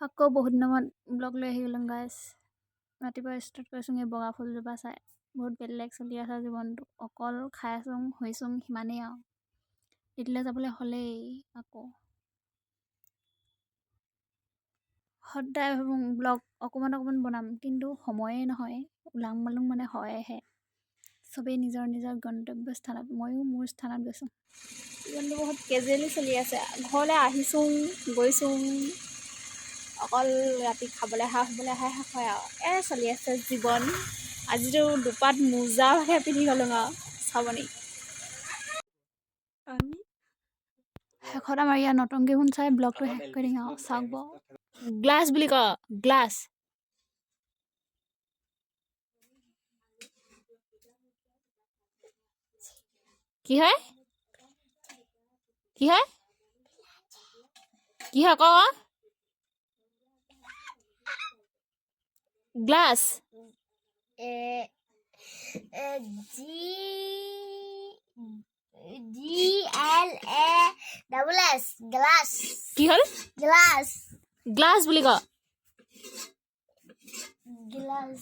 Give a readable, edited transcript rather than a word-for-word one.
আকৌ বহুত দিনৰ মূৰত ব্লগ লৈ আহি গ'লোঁ গাইছ। ৰাতিপুৱা ষ্টাৰ্ট কৰিছোঁং এই বগা ফুলজোপা চাই। বহুত বেলেগ চলি আছে জীৱনটো। অকল খাই আছোং শুইছোং সিমানেই আৰু। ডিউটিলৈ যাবলৈ হ'লেই আকৌ। সদায় ভাবোঁ ব্লগ অকণমান বনাম, কিন্তু সময়েই নহয়। উলাং মালুং মানে হয়হে। চবেই নিজৰ নিজৰ গন্তব্য স্থানত, ময়ো মোৰ স্থানত গৈছোঁ। জীৱনটো বহুত কেজুৱেলি চলি আছে। ঘৰলৈ আহিছোঁং গৈছোঁং, অকল ৰাতি খাবলৈ আহা শুবলৈ আহাই হয় আৰু চলি আছে জীৱন। আজিতো দুপাত মোজাহে পিন্ধি গ'লোঁ আৰু চাবনি। শেষত আমাৰ ইয়াৰ নতুনকৈ শুন চাই ব্লগটো শেষ কৰি দিম আৰু চাওক বাৰু। গ্লাছ বুলি ক, গ্লাছ। কি হয় কি হয় কি হয় ক গ্লাছ GLASS গ্লাস কি হ'ল গ্লাস গ্লাছ বুলি ক গ্লাস